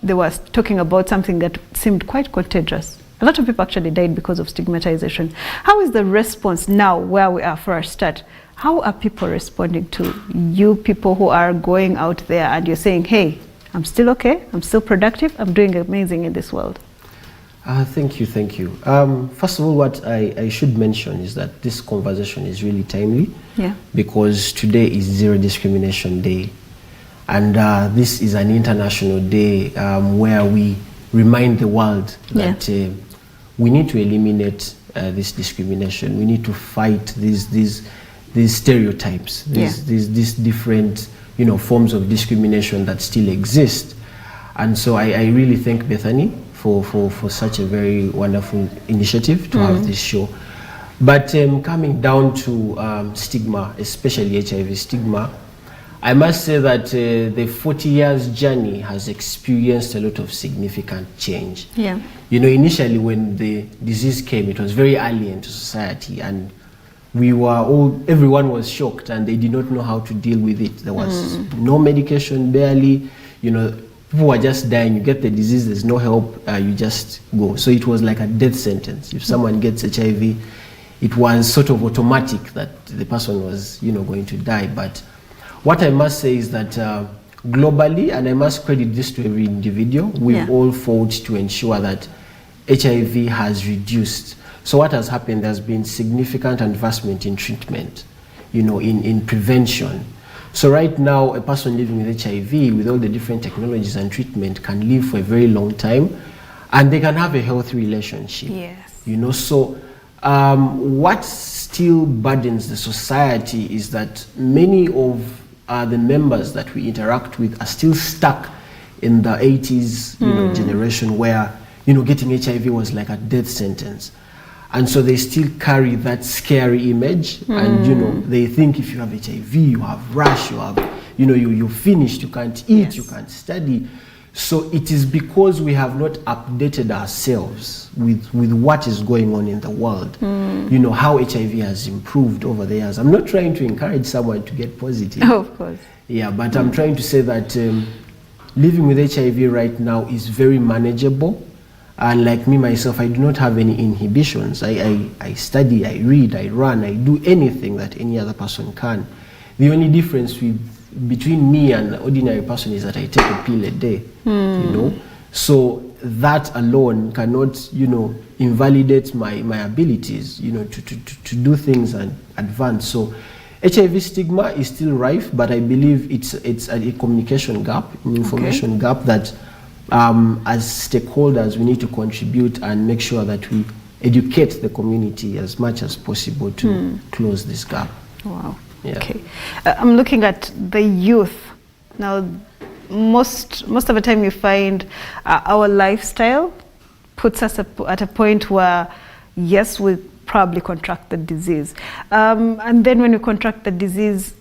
they were talking about something that seemed quite contagious. A lot of people actually died because of stigmatization. How is the response now where we are for a start? How are people responding to you people who are going out there and you're saying, hey, I'm still okay, I'm still productive, I'm doing amazing in this world? Thank you. First of all, what I should mention is that this conversation is really timely. Yeah. Because today is Zero Discrimination Day. And this is an international day where we remind the world that we need to eliminate this discrimination. We need to fight these stereotypes, these different forms of discrimination that still exist. And so I really thank Bethany for such a very wonderful initiative to have this show. But coming down to stigma, especially HIV stigma, I must say that the 40 years journey has experienced a lot of significant change. Yeah. Initially when the disease came, it was very alien to society, and everyone was shocked and they did not know how to deal with it. There was no medication, barely, people were just dying. You get the disease, there's no help, you just go. So it was like a death sentence. If someone gets HIV, it was sort of automatic that the person was, going to die. But what I must say is that globally, and I must credit this to every individual, we've all fought to ensure that HIV has reduced. So what has happened, there's been significant advancement in treatment, in prevention. So right now, a person living with HIV, with all the different technologies and treatment, can live for a very long time, and they can have a healthy relationship. Yes. So what still burdens the society is that many of the members that we interact with are still stuck in the 80s generation where getting HIV was like a death sentence. And so they still carry that scary image, and they think if you have HIV, you have rash, you have, you're finished, you can't eat, you can't study. So it is because we have not updated ourselves with what is going on in the world, how HIV has improved over the years. I'm not trying to encourage someone to get positive. Oh, of course. Yeah, but I'm trying to say that living with HIV right now is very manageable. And like me, myself, I do not have any inhibitions. I study, I read, I run, I do anything that any other person can. The only difference between me and an ordinary person is that I take a pill a day, So that alone cannot, invalidate my abilities, to do things and advance. So HIV stigma is still rife, but I believe it's a communication gap, an information gap that as stakeholders we need to contribute and make sure that we educate the community as much as possible to close this gap. Wow. Yeah. Okay. I'm looking at the youth. Now, most of the time you find our lifestyle puts us at a point where, yes, we probably contract the disease. And then when you contract the disease,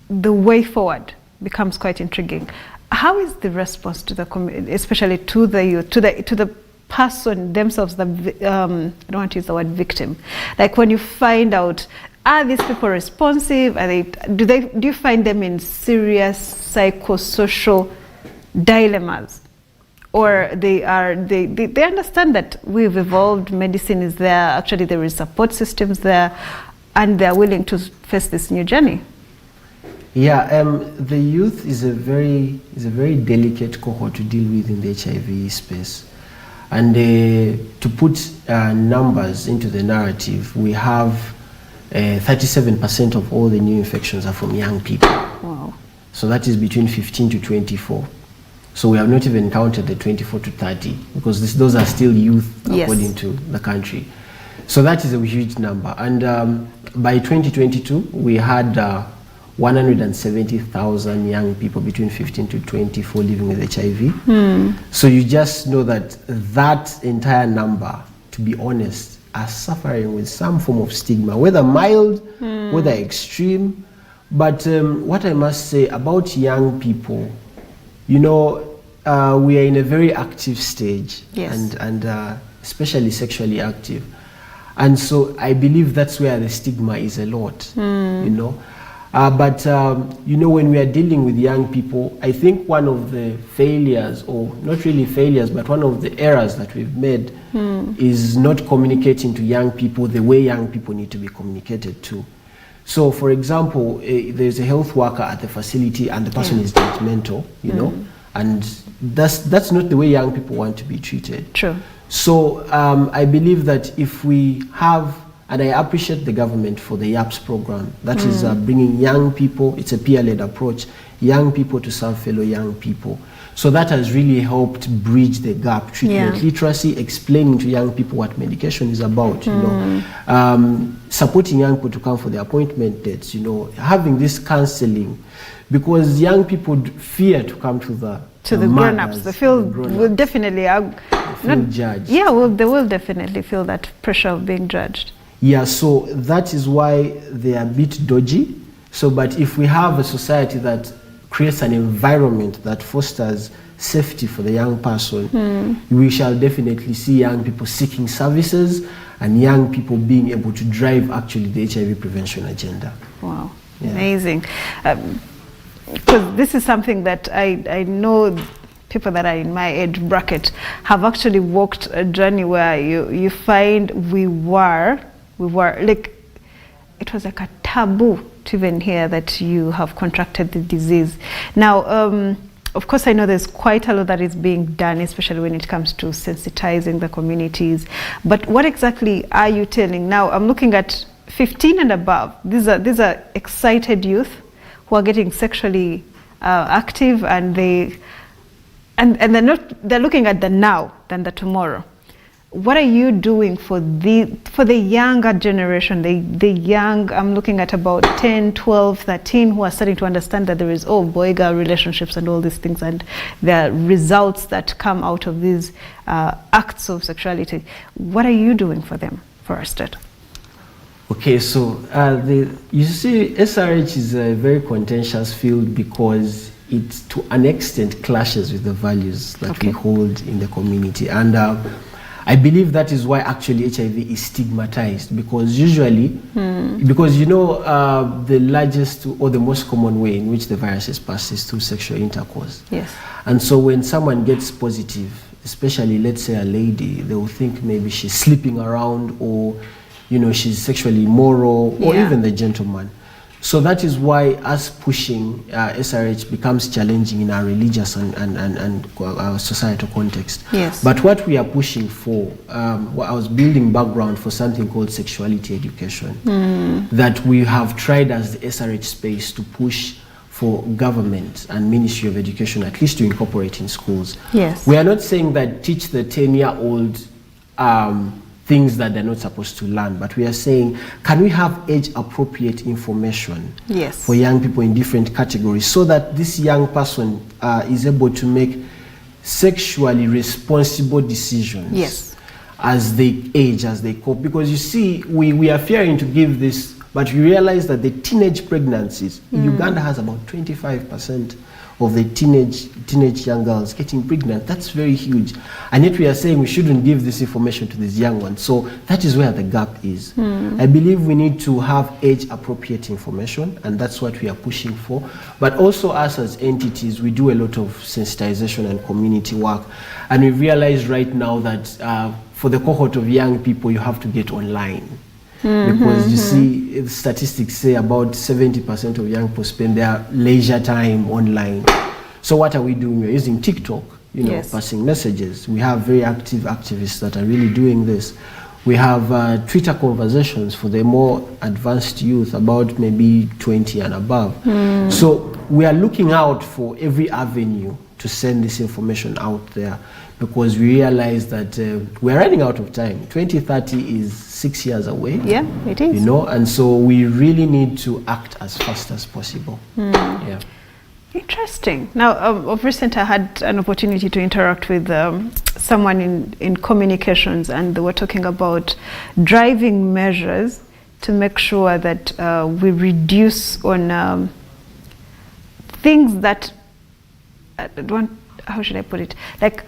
the way forward becomes quite intriguing. How is the response to the community, especially to the youth, to the person themselves, I don't want to use the word victim. Like when you find out, are these people responsive? Do you find them in serious psychosocial dilemmas? Or they understand that we've evolved, medicine is there, actually there is support systems there, and they're willing to face this new journey? Yeah, the youth is a very delicate cohort to deal with in the HIV space. And to put numbers into the narrative, we have 37% of all the new infections are from young people. Wow. So that is between 15 to 24. So we have not even counted the 24 to 30, because those are still youth according to the country. So that is a huge number. And by 2022, we had 170,000 young people between 15 to 24 living with HIV. So you just know that that entire number, to be honest, are suffering with some form of stigma, whether mild, whether extreme. But what I must say about young people, we are in a very active stage, and especially sexually active. And so I believe that's where the stigma is a lot, You know, when we are dealing with young people, I think one of the failures, or not really failures, but one of the errors that we've made is not communicating to young people the way young people need to be communicated to. So, for example, there's a health worker at the facility and the person is judgmental, you know, and that's not the way young people want to be treated. True. So I believe that if we have, and I appreciate the government for the YAPS program, that is bringing young people, it's a peer-led approach, young people to serve fellow young people. So that has really helped bridge the gap, treatment literacy, explaining to young people what medication is about, you know, supporting young people to come for the appointment dates, you know, having this counseling, because young people fear to come to the grown-ups. They feel will definitely feel judged. Yeah, well, they will definitely feel that pressure of being judged. Yeah, so that is why they are a bit dodgy. So, but if we have a society that creates an environment that fosters safety for the young person, we shall definitely see young people seeking services and young people being able to drive actually the HIV prevention agenda. Wow, amazing. Because this is something that I know people that are in my age bracket have actually walked a journey where you find we were like, it was like a taboo to even hear that you have contracted the disease. Now, of course, I know there's quite a lot that is being done, especially when it comes to sensitizing the communities. But what exactly are you telling? Now, I'm looking at 15 and above. These are excited youth who are getting sexually active, and they're looking at the now than the tomorrow. What are you doing for the younger generation, the young, I'm looking at about 10, 12, 13, who are starting to understand that there is boy-girl relationships and all these things, and the results that come out of these acts of sexuality. What are you doing for them, for a start? Okay, so you see, SRH is a very contentious field because it, to an extent, clashes with the values that we hold in the community. And I believe that is why actually HIV is stigmatized, because usually, because you know, the largest or the most common way in which the virus is passed is through sexual intercourse. Yes. And so when someone gets positive, especially let's say a lady, they will think maybe she's sleeping around, or you know, she's sexually immoral, or even the gentleman. So that is why us pushing SRH becomes challenging in our religious and societal context. Yes. But what we are pushing for, I was building background for something called sexuality education, that we have tried as the SRH space to push for government and Ministry of Education at least to incorporate in schools. Yes. We are not saying that teach the 10-year-old things that they're not supposed to learn, but we are saying, can we have age-appropriate information for young people in different categories, so that this young person is able to make sexually responsible decisions as they age, as they cope? Because you see, we are fearing to give this, but we realize that the teenage pregnancies, Uganda has about 25% of the teenage young girls getting pregnant. That's very huge. And yet we are saying we shouldn't give this information to these young ones. So that is where the gap is. I believe we need to have age-appropriate information, and that's what we are pushing for. But also us as entities, we do a lot of sensitization and community work. And we realize right now that for the cohort of young people, you have to get online. Because you see, the statistics say about 70% of young people spend their leisure time online. So what are we doing? We're using TikTok, you know, passing messages. We have very active activists that are really doing this. We have Twitter conversations for the more advanced youth, about maybe 20 and above. So we are looking out for every avenue to send this information out there, because we realize that we're running out of time. 2030 is 6 years away. Yeah, it is. You know, and so we really need to act as fast as possible. Yeah. Interesting. Now, of recent, I had an opportunity to interact with someone in communications, and they were talking about driving measures to make sure that we reduce on things that, how should I put it? Like,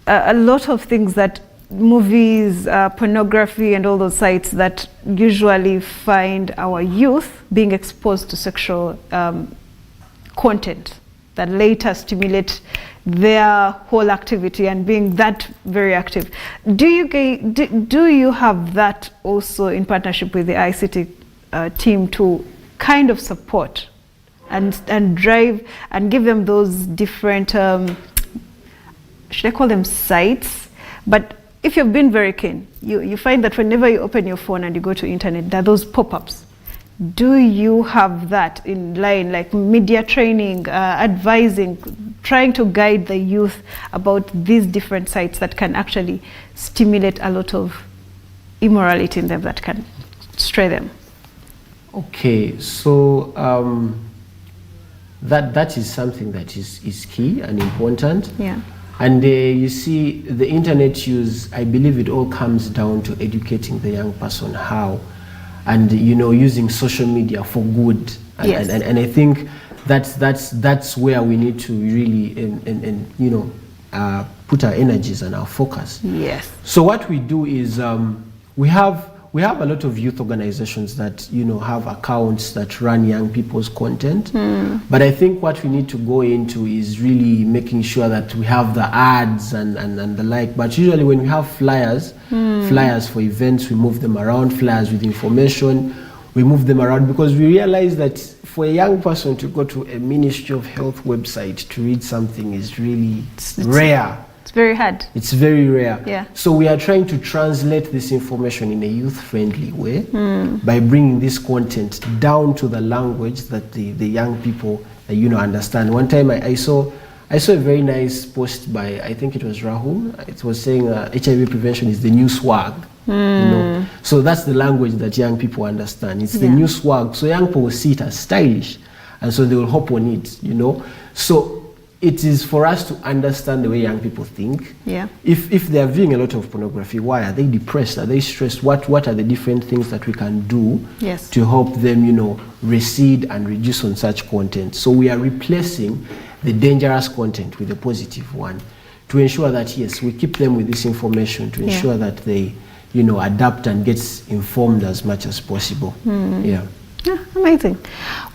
a lot of things that movies, pornography, and all those sites that usually find our youth being exposed to sexual content that later stimulate their whole activity and being that very active. Do you have that also in partnership with the ICT team to kind of support and drive and give them those different, should I call them sites? But if you've been very keen, you find that whenever you open your phone and you go to internet, there are those pop-ups. Do you have that in line, like media training, advising, trying to guide the youth about these different sites that can actually stimulate a lot of immorality in them that can stray them? Okay, so that is something that is key and important. Yeah. And you see, the internet use, I believe it all comes down to educating the young person how, and using social media for good. And, yes. and I think that's where we need to really put our energies and our focus. Yes. So what we do is we have a lot of youth organizations that have accounts that run young people's content. But I think what we need to go into is really making sure that we have the ads and the like. But usually when we have flyers for events, we move them around, flyers with information, we move them around, because we realize that for a young person to go to a Ministry of Health website to read something is really rare. It's very hard. It's very rare. Yeah. So we are trying to translate this information in a youth-friendly way by bringing this content down to the language that the young people understand. One time I saw a very nice post by, I think it was Rahul. It was saying HIV prevention is the new swag. So that's the language that young people understand. It's the new swag. So young people will see it as stylish, and so they will hop on it. So it is for us to understand the way young people think. Yeah. If they are viewing a lot of pornography, why are they depressed? Are they stressed? What are the different things that we can do to help them, recede and reduce on such content? So we are replacing the dangerous content with the positive one to ensure that, yes, we keep them with this information to ensure that they, adapt and get informed as much as possible. Yeah. Yeah, amazing.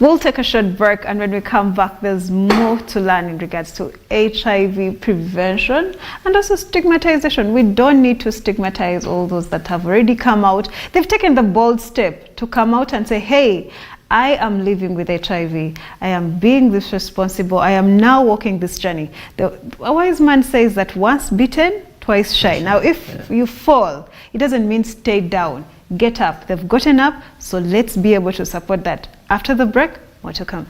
We'll take a short break, and when we come back, there's more to learn in regards to HIV prevention and also stigmatization. We don't need to stigmatize all those that have already come out. They've taken the bold step to come out and say, hey, I am living with HIV. I am being this responsible. I am now walking this journey. A wise man says that once bitten, twice shy. Now, if you fall, it doesn't mean stay down. Get up. They've gotten up, so let's be able to support that. After the break, more to come.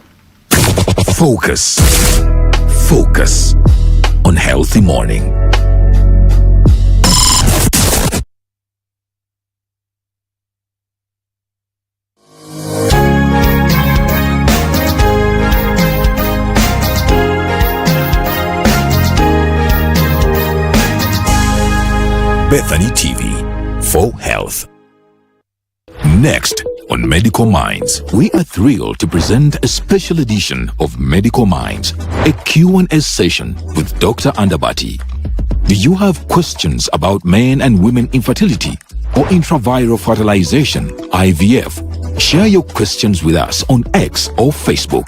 Focus on Healthy Morning. Bethany TV for Health. Next on Medical Minds, we are thrilled to present a special edition of Medical Minds, a Q&A session with Dr. Andabati. Do you have questions about men and women infertility or intraviral fertilization, IVF? Share your questions with us on X or Facebook.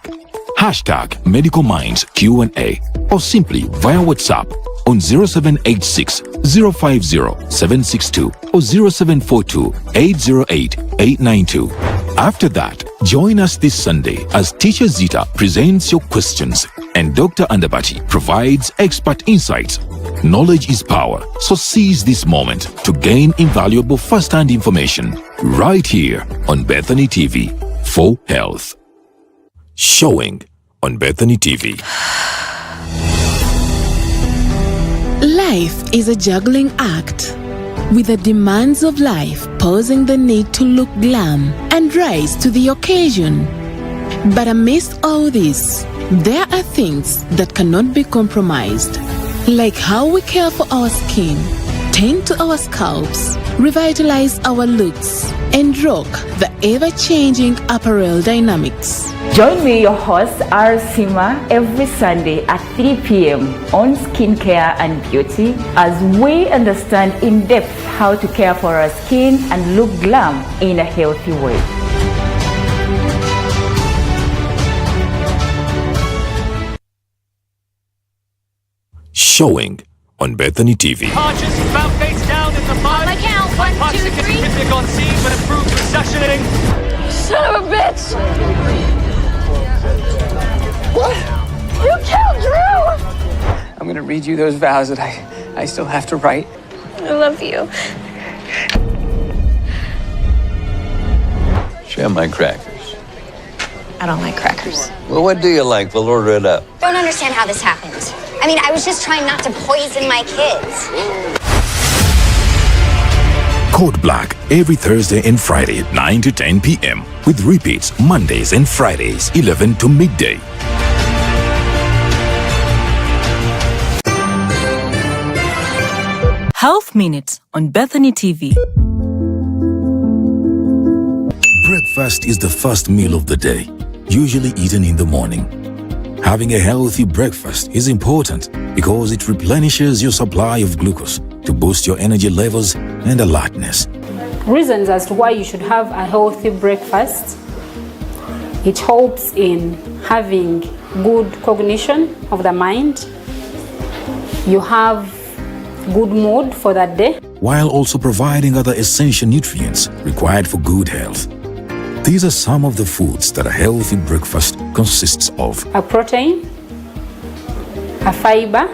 Hashtag Medical Minds Q&A, or simply via WhatsApp on 0786 050 762 or 0742 808 892. After that, join us this Sunday as Teacher Zita presents your questions and Dr. Andabati provides expert insights. Knowledge is power, so seize this moment to gain invaluable first-hand information right here on Bethany TV for Health. Showing on Bethany TV. Life is a juggling act, with the demands of life posing the need to look glam and rise to the occasion. But amidst all this, there are things that cannot be compromised, like how we care for our skin, tend to our scalps, revitalize our looks, and rock the ever-changing apparel dynamics. Join me, your host, Sima, every Sunday at 3 p.m. on Skincare and Beauty as we understand in depth how to care for our skin and look glam in a healthy way. Showing on Bethany TV. Archers found face down in the mud. On my count, 1, 2, 3. Toxic on scene, but improved recessioning. Son of a bitch! What? You killed Drew! I'm gonna read you those vows that I still have to write. I love you. Share my crackers. I don't like crackers. Well, what do you like? We'll order it up. Don't understand how this happened. I mean, I was just trying not to poison my kids. Code Black every Thursday and Friday at 9 to 10 p.m. with repeats Mondays and Fridays 11 to midday. Health Minutes on Bethany TV. Breakfast is the first meal of the day, usually eaten in the morning. Having a healthy breakfast is important because it replenishes your supply of glucose to boost your energy levels and alertness. Reasons as to why you should have a healthy breakfast. It helps in having good cognition of the mind. You have good mood for that day, while also providing other essential nutrients required for good health. These are some of the foods that a healthy breakfast consists of: a protein, a fiber,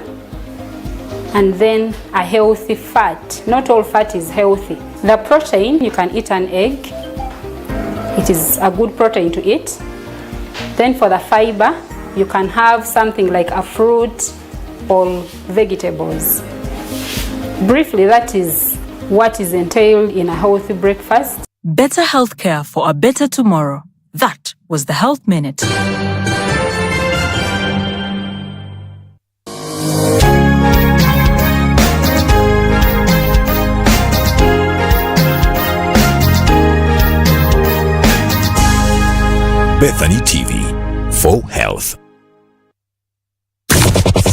and then a healthy fat. Not all fat is healthy. The protein, you can eat an egg. It is a good protein to eat. Then for the fiber, you can have something like a fruit or vegetables. Briefly, that is what is entailed in a healthy breakfast. Better healthcare for a better tomorrow. That was the Health Minute. Bethany TV for health.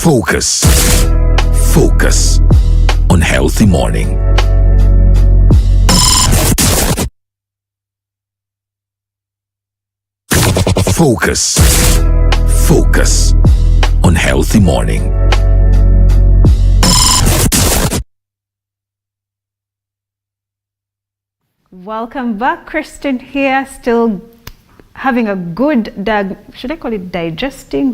Focus. Focus on healthy morning. Focus. Focus on healthy morning. Welcome back. Kristen here, still having a good should I call it diagnosing?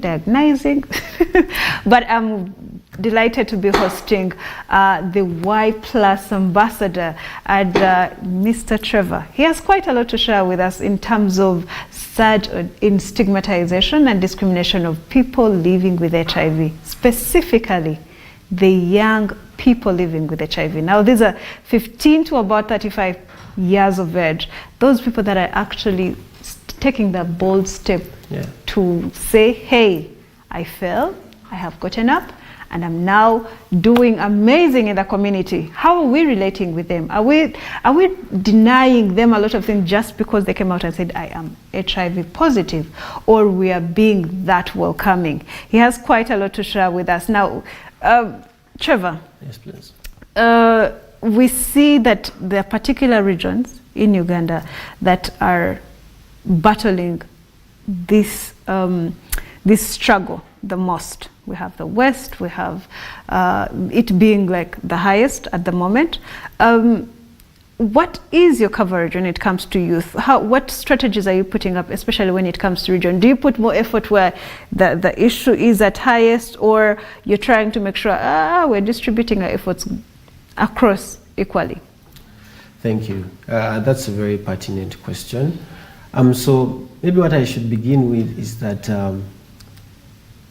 But I'm delighted to be hosting the Y Plus ambassador and Mr. Trevor. He has quite a lot to share with us in terms of surge in stigmatization and discrimination of people living with HIV, specifically the young people living with HIV. Now, these are 15 to about 35 years of age. Those people that are actually taking the bold step to say, hey, I fell, I have gotten up, and I'm now doing amazing in the community. How are we relating with them? Are we denying them a lot of things just because they came out and said, I am HIV positive, or we are being that welcoming? He has quite a lot to share with us. Now, Trevor. Yes, please. We see that there are particular regions in Uganda that are battling this this struggle the most. We have the West, we have it being like the highest at the moment. What is your coverage when it comes to youth? What strategies are you putting up, especially when it comes to region? Do you put more effort where the issue is at highest, or you're trying to make sure we're distributing our efforts across equally? Thank you. That's a very pertinent question. So maybe what I should begin with is that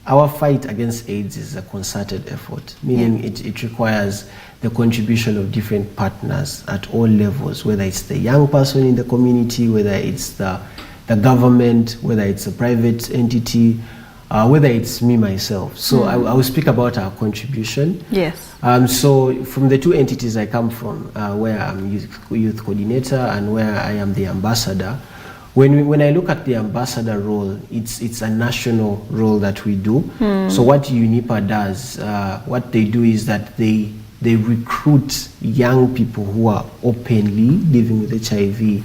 our fight against AIDS is a concerted effort, meaning it requires the contribution of different partners at all levels, whether it's the young person in the community, whether it's the government, whether it's a private entity, whether it's me myself. So I will speak about our contribution. Yes. So from the two entities I come from, where I'm youth coordinator and where I am the ambassador, when I look at the ambassador role, it's a national role that we do. So what UNIPA does, what they do is that they recruit young people who are openly living with HIV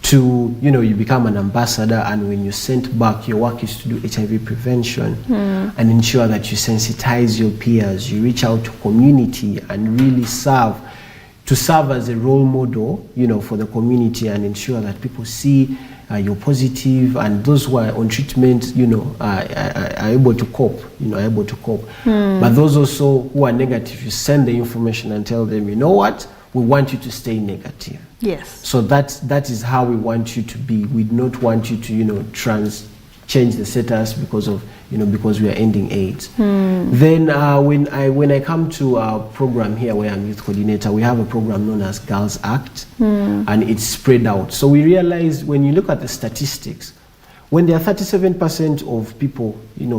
to, you become an ambassador, and when you're sent back, your work is to do HIV prevention and ensure that you sensitize your peers, you reach out to community and really serve as a role model, for the community, and ensure that people see you're positive, and those who are on treatment, are able to cope, But those also who are negative, you send the information and tell them, you know what, we want you to stay negative. Yes. So that is how we want you to be. We do not want you to, change the status because of, because we are ending AIDS. Then when I come to our program here where I'm youth coordinator, we have a program known as Girls Act, and it's spread out. So we realize when you look at the statistics, when there are 37% of people,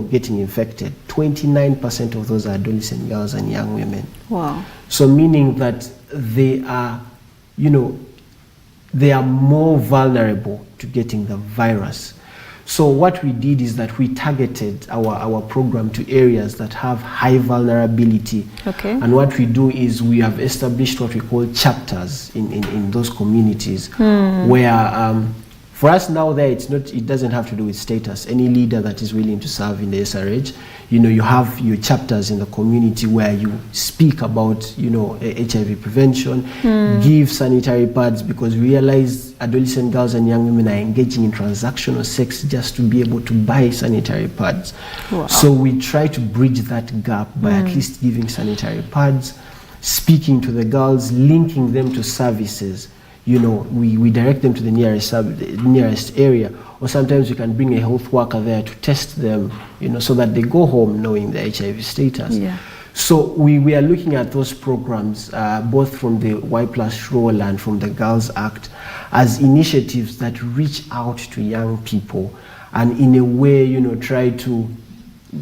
getting infected, 29% of those are adolescent girls and young women. Wow. So meaning that they are, they are more vulnerable to getting the virus. So what we did is that we targeted our program to areas that have high vulnerability. Okay. And what we do is we have established what we call chapters in those communities, where for us now it doesn't have to do with status. Any leader that is willing to serve in the SRH, you have your chapters in the community where you speak about, HIV prevention, give sanitary pads, because we realize adolescent girls and young women are engaging in transactional sex just to be able to buy sanitary pads. Wow. So we try to bridge that gap by at least giving sanitary pads, speaking to the girls, linking them to services. We direct them to the nearest area, or sometimes we can bring a health worker there to test them, so that they go home knowing the HIV status. Yeah. So we are looking at those programs, both from the Y+ role and from the Girls Act, as initiatives that reach out to young people and in a way, try to,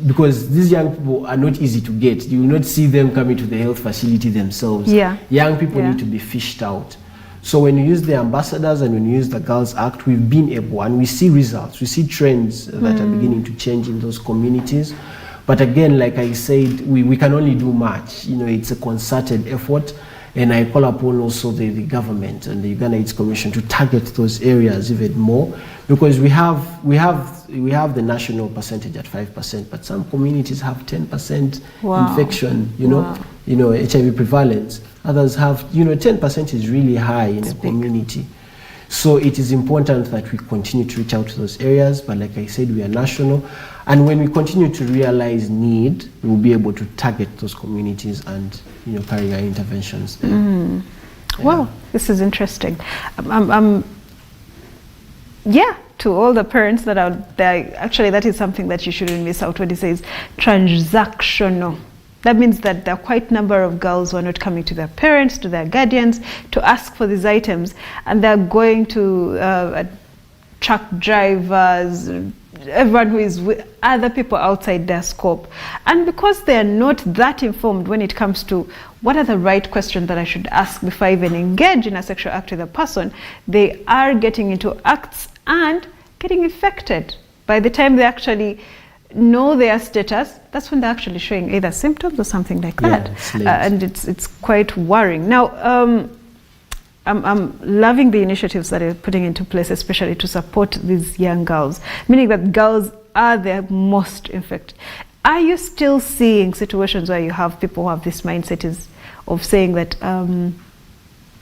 because these young people are not easy to get. You will not see them coming to the health facility themselves. Yeah. Young people need to be fished out. So when you use the ambassadors and when you use the Girls Act, we've been able, and we see results, we see trends that are beginning to change in those communities. But again, like I said, we can only do much. It's a concerted effort, and I call upon also the government and the Uganda AIDS Commission to target those areas even more, because we have the national percentage at 5%, but some communities have 10% infection, HIV prevalence. Others have, 10% is really high in a community. So it is important that we continue to reach out to those areas, but like I said, we are national. And when we continue to realize need, we will be able to target those communities and, carry our interventions there. Yeah. Wow, this is interesting. To all the parents that are there, actually that is something that you shouldn't miss out when it says transactional. That means that there are quite a number of girls who are not coming to their parents, to their guardians, to ask for these items, and they're going to truck drivers, everyone who is with other people outside their scope. And because they are not that informed when it comes to what are the right questions that I should ask before I even engage in a sexual act with a person, they are getting into acts and getting infected. By the time they actually know their status, that's when they're actually showing either symptoms or something like that. And it's quite worrying. Now, I'm loving the initiatives that you're putting into place, especially to support these young girls, meaning that girls are the most infected. Are you still seeing situations where you have people who have this mindset of saying that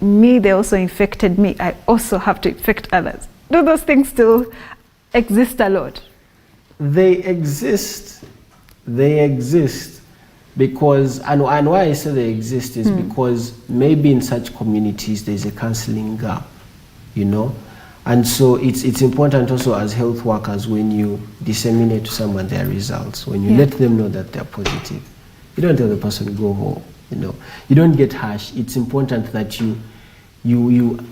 they also infected me, I also have to infect others? Do those things still exist a lot? They exist because, and why I say they exist is because maybe in such communities there's a counseling gap, and so it's important also as health workers, when you disseminate to someone their results, when you let them know that they're positive, you don't tell the person go home, you don't get harsh. It's important that you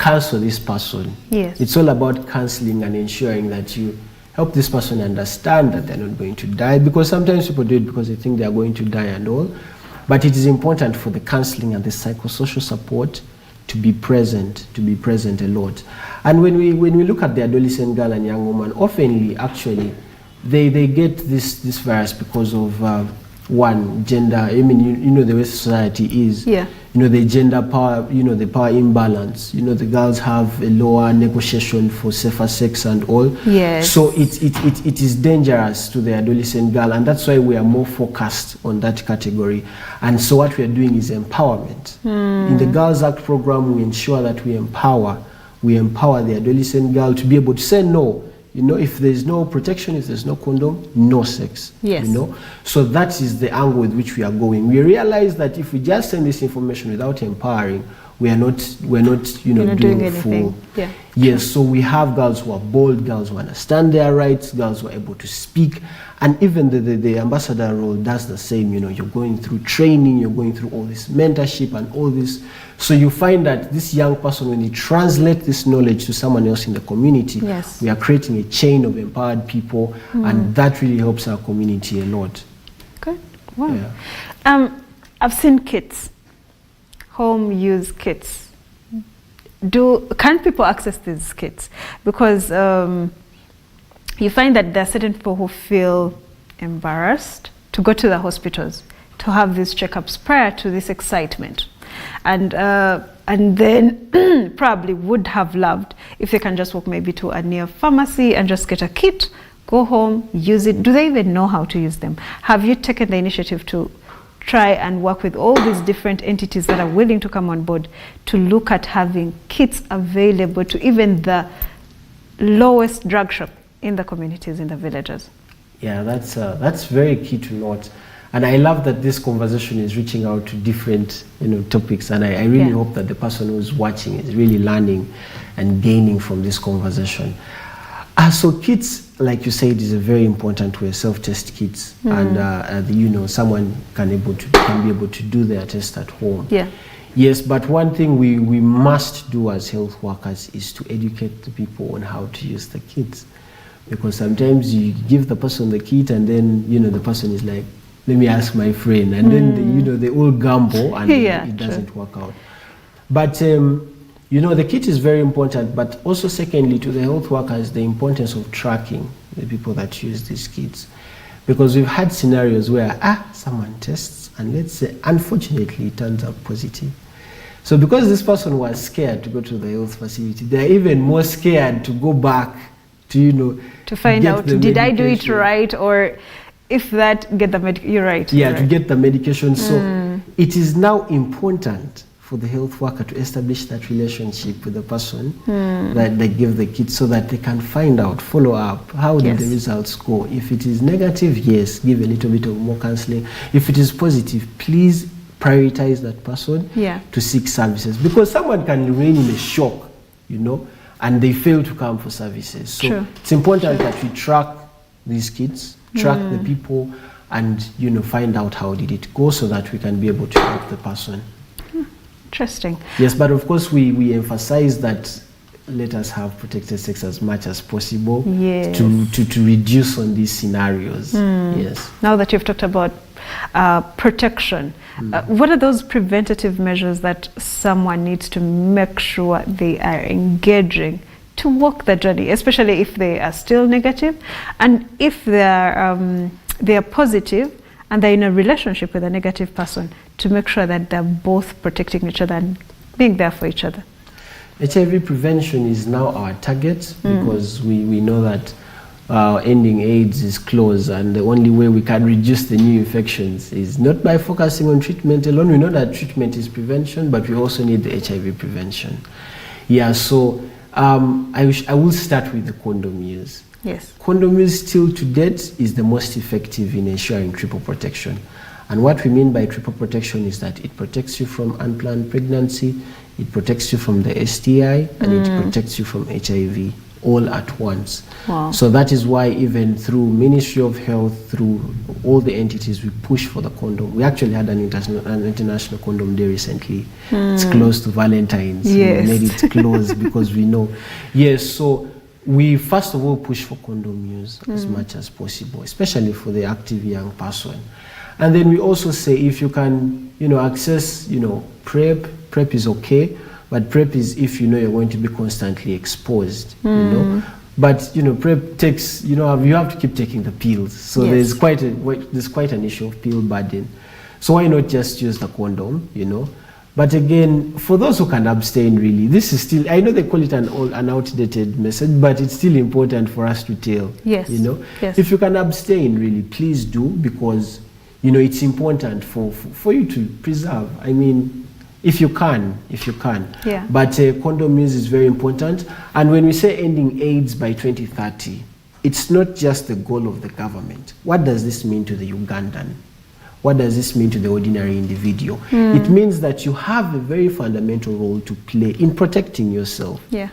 counsel this person. Yes. It's all about counseling and ensuring that you help this person understand that they're not going to die, because sometimes people do it because they think they are going to die and all. But it is important for the counseling and the psychosocial support to be present a lot. And when we look at the adolescent girl and young woman, oftenly actually they get this virus because of one, gender. I mean, you know the way society is. Yeah. You know, the gender power, you know, the power imbalance. You know, the girls have a lower negotiation for safer sex and all. Yes. So it is dangerous to the adolescent girl, and that's why we are more focused on that category. And so what we are doing is empowerment. In the Girls Act program, we ensure that we empower the adolescent girl to be able to say no. You know, if there's no protection, if there's no condom, no sex. Yes. You know, so that is the angle with which we are going. We realize that if we just send this information without empowering, we're not doing it full. Yeah. Yes. So we have girls who are bold, girls who understand their rights, girls who are able to speak, and even the ambassador role does the same. You know, you're going through training, you're going through all this mentorship and all this. So you find that this young person, when you translate this knowledge to someone else in the community, yes, we are creating a chain of empowered people, and that really helps our community a lot. Good. Wow. Yeah. I've seen kits, home use kits. Can people access these kits? Because you find that there are certain people who feel embarrassed to go to the hospitals to have these checkups prior to this excitement. And then probably would have loved if they can just walk maybe to a near pharmacy and just get a kit, go home, use it. Do they even know how to use them? Have you taken the initiative to try and work with all these different entities that are willing to come on board to look at having kits available to even the lowest drug shop in the communities, in the villages? Yeah, that's very key to note. And I love that this conversation is reaching out to different, topics. And I really hope that the person who's watching is really learning and gaining from this conversation. So kits, like you said, is a very important way, self-test kits. And, someone can be able to do their test at home. Yeah. Yes, but one thing we must do as health workers is to educate the people on how to use the kits. Because sometimes you give the person the kit and then, the person is like, let me ask my friend, and then they all gamble and it doesn't work out. But the kit is very important, but also secondly to the health workers, the importance of tracking the people that use these kits, because we've had scenarios where someone tests and let's say unfortunately it turns out positive. So because this person was scared to go to the health facility, they're even more scared to go back to find out, did I do it right, or if that, get the medication. You're right. Yeah, to get the medication. So it is now important for the health worker to establish that relationship with the person that they give the kit, so that they can find out, follow up, how did the results go. If it is negative, yes, give a little bit of more counseling. If it is positive, please prioritize that person to seek services, because someone can remain in a shock, and they fail to come for services. So it's important that we track these kits, track the people, and find out how did it go, so that we can be able to help the person. Interesting. Yes, but of course we emphasize that let us have protected sex as much as possible to reduce on these scenarios. Yes. Now that you've talked about protection, what are those preventative measures that someone needs to make sure they are engaging to walk the journey, especially if they are still negative, and if they are positive and they're in a relationship with a negative person, to make sure that they're both protecting each other and being there for each other? HIV prevention is now our target, because we know that ending AIDS is close, and the only way we can reduce the new infections is not by focusing on treatment alone. We know that treatment is prevention, but we also need the HIV prevention. Yeah, so I will start with the condom use. Yes. Condom use still to date is the most effective in ensuring triple protection. And what we mean by triple protection is that it protects you from unplanned pregnancy, it protects you from the STI, and it protects you from HIV all at once. Wow. So that is why even through Ministry of Health, through all the entities, we push for the condom. We actually had an international condom day recently. It's close to Valentine's. Yes. We made it close because we know. Yes, so we first of all push for condom use as much as possible, especially for the active young person. And then we also say if you can, access, PrEP is okay, but PrEP is if you're going to be constantly exposed, But PrEP takes, you have to keep taking the pills. So there's quite an issue of pill burden. So why not just use the condom, But again, for those who can abstain, really, this is still, I know they call it an outdated message, but it's still important for us to tell. Yes. Yes. If you can abstain, really, please do, because, it's important for you to preserve. I mean, if you can. Yeah. But condom use is very important. And when we say ending AIDS by 2030, it's not just the goal of the government. What does this mean to the Ugandan? What does this mean to the ordinary individual? It means that you have a very fundamental role to play in protecting yourself. Yeah.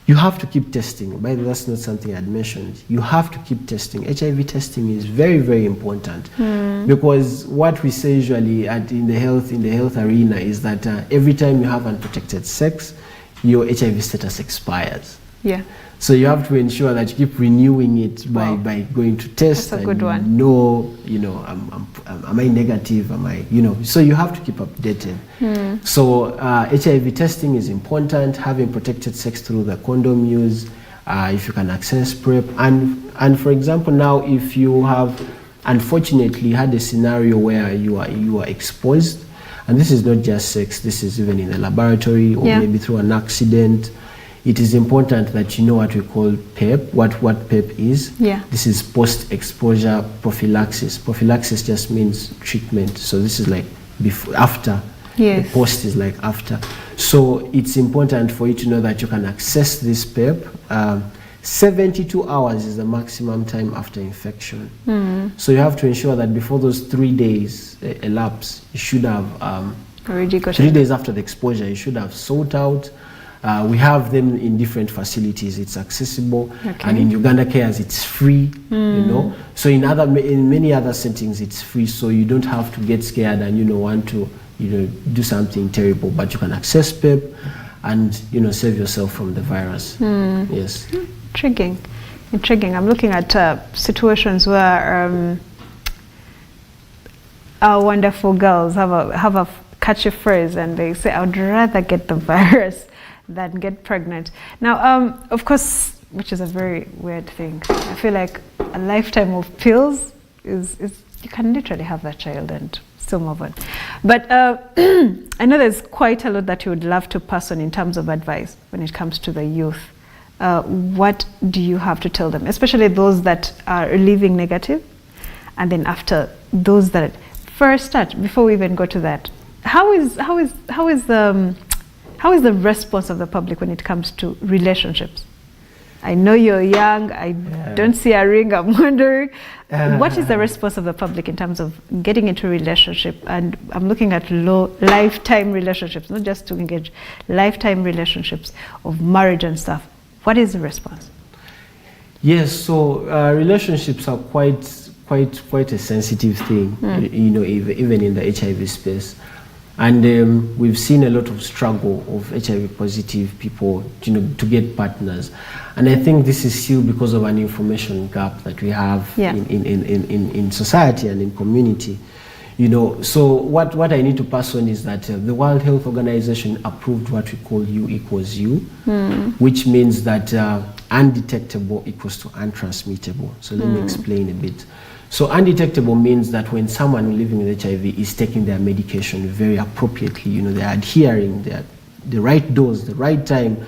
You have to keep testing. By the way, that's not something I'd mentioned. You have to keep testing. HIV testing is very, very important because what we say usually in the health arena is that every time you have unprotected sex, your HIV status expires. Yeah. So you have to ensure that you keep renewing it by going to test. That's a good one. Am I negative? Am I, so you have to keep updated. So HIV testing is important, having protected sex through the condom use, if you can access PrEP. And for example, now if you have unfortunately had a scenario where you are exposed, and this is not just sex, this is even in the laboratory or maybe through an accident, it is important that you know what we call PEP, what PEP is. Yeah. This is post-exposure prophylaxis. Prophylaxis just means treatment. So this is like before, after. Yes. The post is like after. So it's important for you to know that you can access this PEP. 72 hours is the maximum time after infection. So you have to ensure that before those 3 days elapse, you should have already got 3 days after the exposure, you should have sought out. We have them in different facilities. It's accessible, and in Uganda Cares, it's free. So in many other settings, it's free. So you don't have to get scared and want to do something terrible. But you can access PEP, and save yourself from the virus. Yes. Intriguing. I'm looking at situations where our wonderful girls have a catchy phrase, and they say, "I'd rather get the virus than get pregnant." Now, of course, which is a very weird thing. I feel like a lifetime of pills is you can literally have that child and still move on. But I know there's quite a lot that you would love to pass on in terms of advice when it comes to the youth. What do you have to tell them, especially those that are living negative, and then after those that first start? Before we even go to that, how is the response of the public when it comes to relationships? I know you're young. I don't see a ring. I'm wondering, what is the response of the public in terms of getting into a relationship? And I'm looking at lifetime relationships, not just to engage, lifetime relationships of marriage and stuff. What is the response? Yes, so relationships are quite a sensitive thing, even in the HIV space. And we've seen a lot of struggle of HIV positive people, to get partners. And I think this is still because of an information gap that we have in society and in community. So what I need to pass on is that the World Health Organization approved what we call U equals U, which means that undetectable equals to untransmittable. So let me explain a bit. So undetectable means that when someone living with HIV is taking their medication very appropriately, they're adhering, the right dose, the right time,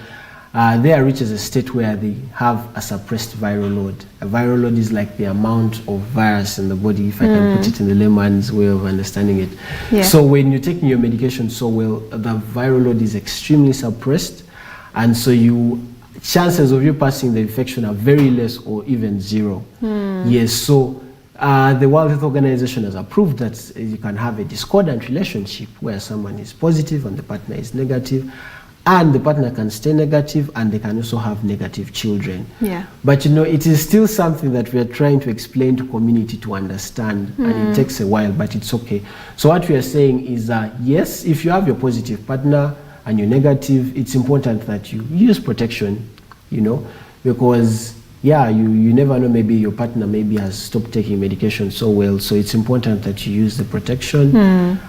they reaches a state where they have a suppressed viral load. A viral load is like the amount of virus in the body, if I can put it in the layman's way of understanding it. Yeah. So when you're taking your medication so well, the viral load is extremely suppressed, and so chances of you passing the infection are very less or even zero. Yes, so the World Health Organization has approved that you can have a discordant relationship where someone is positive and the partner is negative, and the partner can stay negative and they can also have negative children. Yeah. But it is still something that we are trying to explain to community to understand, and it takes a while, but it's okay. So what we are saying is yes, if you have your positive partner and you're negative, it's important that you use protection, because yeah, you never know, maybe your partner maybe has stopped taking medication so well, so it's important that you use the protection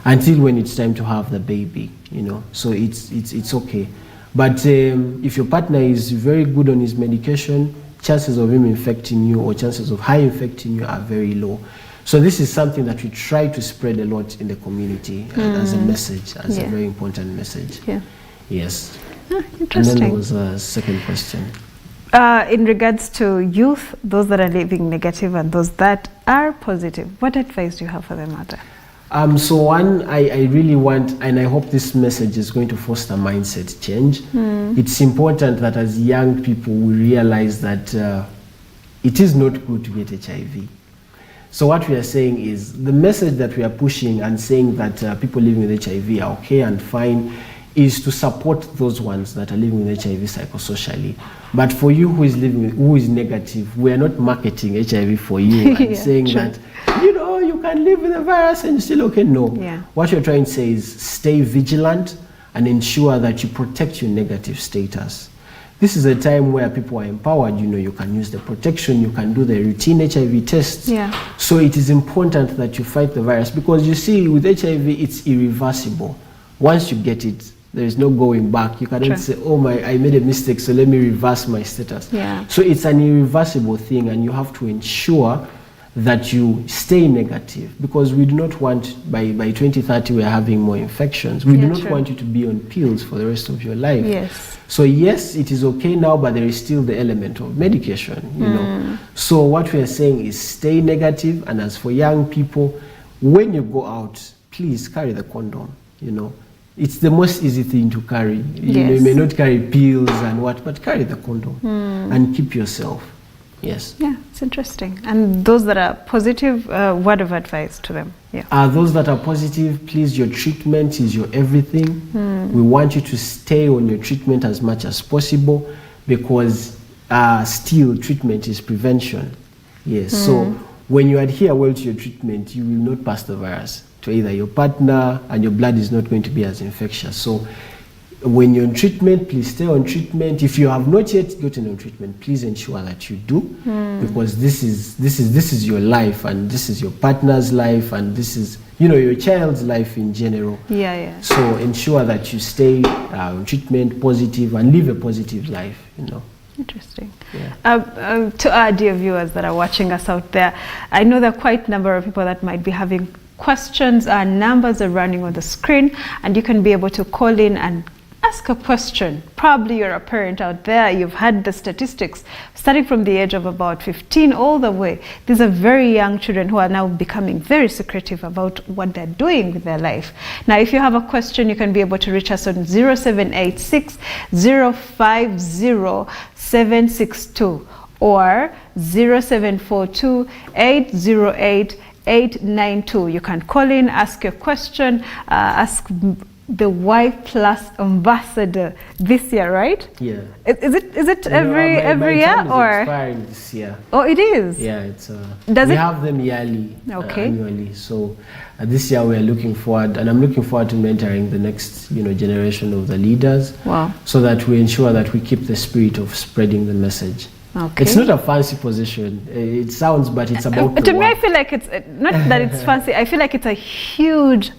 until when it's time to have the baby, you know. So it's okay. But if your partner is very good on his medication, chances of him infecting you or chances of her infecting you are very low. So this is something that we try to spread a lot in the community as a message, as a very important message. Yeah. Yes. Interesting. And then there was a second question. In regards to youth, those that are living negative and those that are positive, what advice do you have for them, Ada? So one, I really want, and I hope this message is going to foster mindset change. It's important that as young people we realize that it is not good to get HIV. So what we are saying is, the message that we are pushing and saying that people living with HIV are okay and fine is to support those ones that are living with HIV psychosocially. But for you who is negative, we are not marketing HIV for you and saying that, you know, you can live with the virus and you're still okay. No. Yeah. What you're trying to say is stay vigilant and ensure that you protect your negative status. This is a time where people are empowered. You know, you can use the protection, you can do the routine HIV tests. Yeah. So it is important that you fight the virus, because you see, with HIV, it's irreversible. Once you get it, there is no going back. You cannot say, oh I made a mistake, so let me reverse my status. Yeah. So it's an irreversible thing, and you have to ensure that you stay negative, because we do not want, by 2030 we are having more infections. We do not want you to be on pills for the rest of your life. Yes. So yes, it is okay now, but there is still the element of medication, you know. So what we are saying is stay negative, and as for young people, when you go out, please carry the condom, you know. It's the most easy thing to carry. You know, you may not carry pills and what, but carry the condom and keep yourself. Yes. Yeah, it's interesting. And those that are positive, word of advice to them? Yeah. Those that are positive, please, your treatment is your everything. We want you to stay on your treatment as much as possible, because still treatment is prevention. Yes. So when you adhere well to your treatment, you will not pass the virus to either your partner, and your blood is not going to be as infectious. So when you're on treatment, please stay on treatment. If you have not yet gotten on treatment, please ensure that you do, because this is your life, and this is your partner's life, and this is, you know, your child's life in general. Yeah. So ensure that you stay on treatment, positive, and live a positive life, you know. Interesting. Yeah. To our dear viewers that are watching us out there, I know there are quite a number of people that might be having questions. Our numbers are running on the screen, and you can be able to call in and ask a question. Probably you're a parent out there, you've had the statistics starting from the age of about 15 all the way. These are very young children who are now becoming very secretive about what they're doing with their life. Now, if you have a question, you can be able to reach us on 0786 050 762 or 0742 808 892. You can call in, ask your question, ask the Y Plus ambassador this year, right? Yeah. Is it every year, or expiring this year? Oh, it is. Yeah, it's. Does we it have them yearly, okay, annually. So this year we are looking forward, and I'm looking forward to mentoring the next, you know, generation of the leaders. Wow. So that we ensure that we keep the spirit of spreading the message. Okay. It's not a fancy position. It sounds, but it's about to me, I feel like it's not that it's fancy. I feel like it's a huge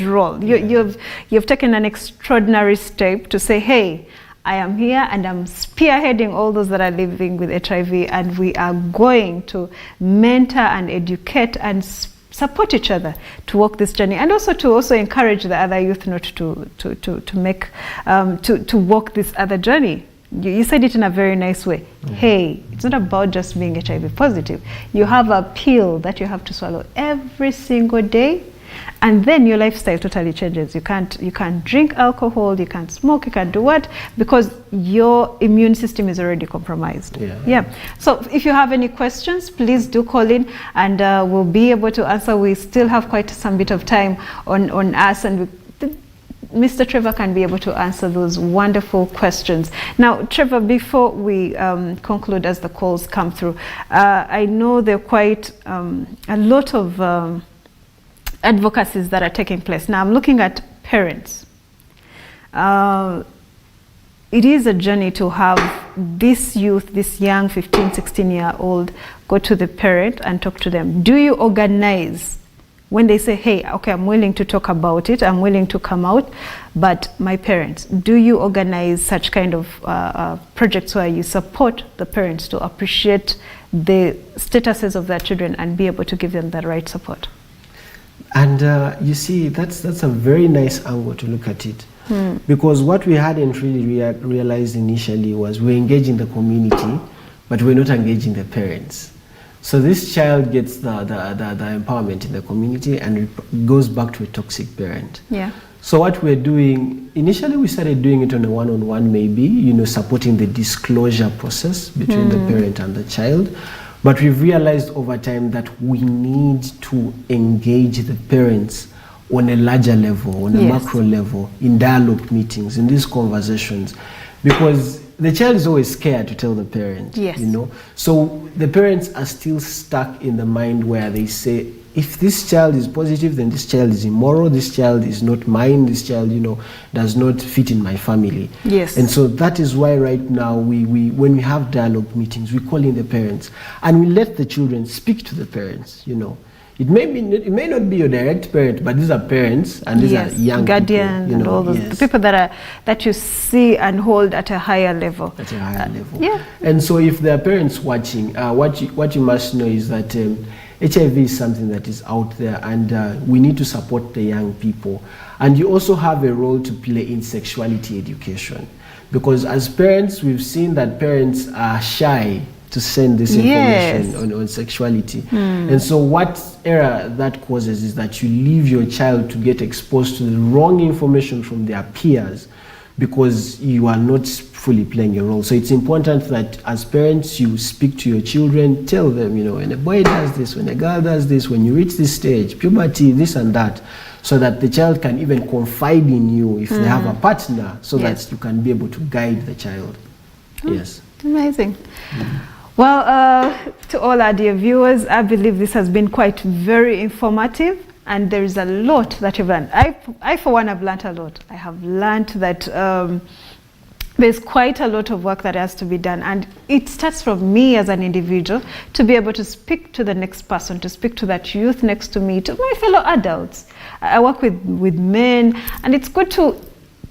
role. You've taken an extraordinary step to say, hey, I am here and I'm spearheading all those that are living with HIV, and we are going to mentor and educate and support each other to walk this journey, and also to encourage the other youth not to walk this other journey. You said it in a very nice way. Hey, it's not about just being HIV positive. You have a pill that you have to swallow every single day, and then your lifestyle totally changes. You can't drink alcohol, you can't smoke, you can't do what, because your immune system is already compromised. Yeah. So if you have any questions, please do call in, and we'll be able to answer. We still have quite some bit of time on us, and Mr. Trevor can be able to answer those wonderful questions. Now, Trevor, before we conclude, as the calls come through, I know there are quite a lot of advocacies that are taking place. Now, I'm looking at parents. It is a journey to have this youth, this young 15, 16-year-old, go to the parent and talk to them? Do you organize when they say, hey, okay, I'm willing to talk about it, I'm willing to come out, but my parents, do you organize such kind of projects where you support the parents to appreciate the statuses of their children and be able to give them the right support? And you see, that's a very nice angle to look at it. Because what we hadn't really realized initially was we're engaging the community, but we're not engaging the parents. So this child gets the empowerment in the community, and it goes back to a toxic parent. Yeah. So what we're doing, initially we started doing it on a one-on-one maybe, you know, supporting the disclosure process between the parent and the child. But we've realized over time that we need to engage the parents on a larger level, on a macro level, in dialogue meetings, in these conversations, because the child is always scared to tell the parent, you know. So the parents are still stuck in the mind where they say, if this child is positive, then this child is immoral, this child is not mine, this child, you know, does not fit in my family. Yes. And so that is why right now when we have dialogue meetings, we call in the parents and we let the children speak to the parents, you know. It may not be your direct parent, but these are parents and these are young guardians, people, you know, and all those the people that you see and hold at a higher level. At a higher level. Yeah. And so if there are parents watching, what you must know is that HIV is something that is out there, and we need to support the young people. And you also have a role to play in sexuality education, because as parents, we've seen that parents are shy to send this information on sexuality. And so what error that causes is that you leave your child to get exposed to the wrong information from their peers because you are not fully playing your role. So it's important that as parents, you speak to your children, tell them, you know, when a boy does this, when a girl does this, when you reach this stage, puberty, this and that, so that the child can even confide in you if they have a partner, so that you can be able to guide the child. Yes. Amazing. Well, to all our dear viewers, I believe this has been quite very informative, and there is a lot that you've learned. I for one, have learned a lot. I have learned that there's quite a lot of work that has to be done, and it starts from me as an individual to be able to speak to the next person, to speak to that youth next to me, to my fellow adults. I work with men, and it's good to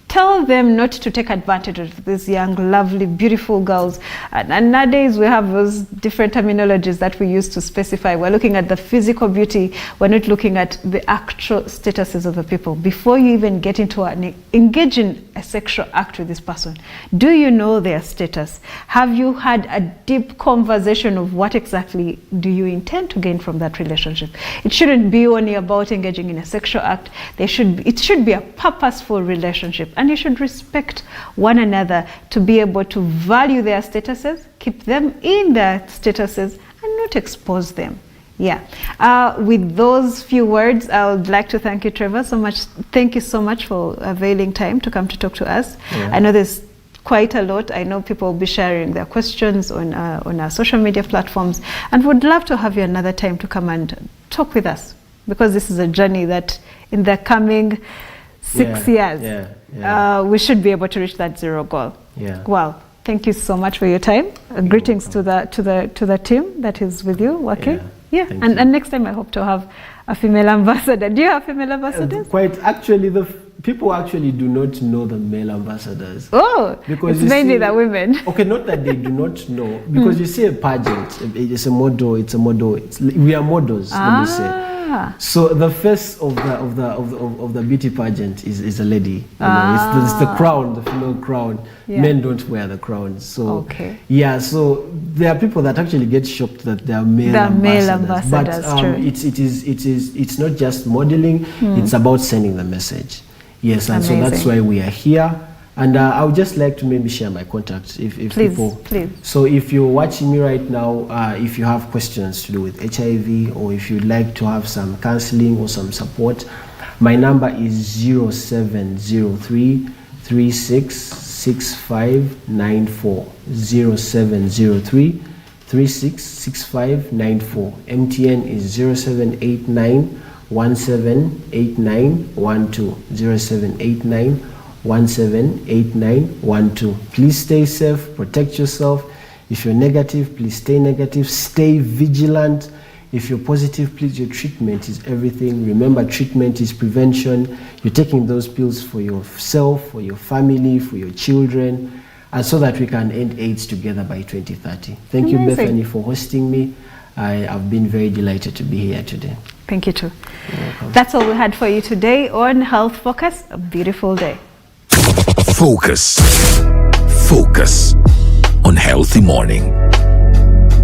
tell them not to take advantage of these young, lovely, beautiful girls. And nowadays we have those different terminologies that we use to specify. We're looking at the physical beauty. We're not looking at the actual statuses of the people. Before you even get into engage in a sexual act with this person, do you know their status? Have you had a deep conversation of what exactly do you intend to gain from that relationship? It shouldn't be only about engaging in a sexual act. It should be a purposeful relationship. And you should respect one another to be able to value their statuses, keep them in their statuses, and not expose them. Yeah. With those few words, I would like to thank you, Trevor, so much. Thank you so much for availing time to come to talk to us. Yeah. I know there's quite a lot. I know people will be sharing their questions on our social media platforms, and would love to have you another time to come and talk with us, because this is a journey that in the coming 6 years, we should be able to reach that zero goal. Yeah. Well, thank you so much for your time. Greetings to the team that is with you working. Yeah. And next time I hope to have a female ambassador. Do you have female ambassadors? Quite actually, the people actually do not know the male ambassadors. Oh, because it's mainly the women. Okay, not that they do not know, because you see a pageant, it's a model. We are models, let me say. So the face of the beauty pageant is a lady. You know, it's the crown, the female crown. Yeah. Men don't wear the crowns. So so there are people that actually get shocked that they are male ambassadors. But it's not just modeling. It's about sending the message. Yes, and so that's why we are here. And I would just like to maybe share my contacts if people. Please. So if you're watching me right now, if you have questions to do with HIV, or if you'd like to have some counseling or some support, my number is 0703 366594. 0703 366594. MTN is 0789 178912. 0789 178912. Please stay safe, protect yourself. If you're negative, please stay negative, stay vigilant. If you're positive, please, your treatment is everything. Remember, treatment is prevention. You're taking those pills for yourself, for your family, for your children, and so that we can end AIDS together by 2030. Thank you, Bethany, for hosting me. I've been very delighted to be here today. Thank you too. That's all we had for you today on Health Focus. A beautiful day. Focus. Focus on Healthy Morning.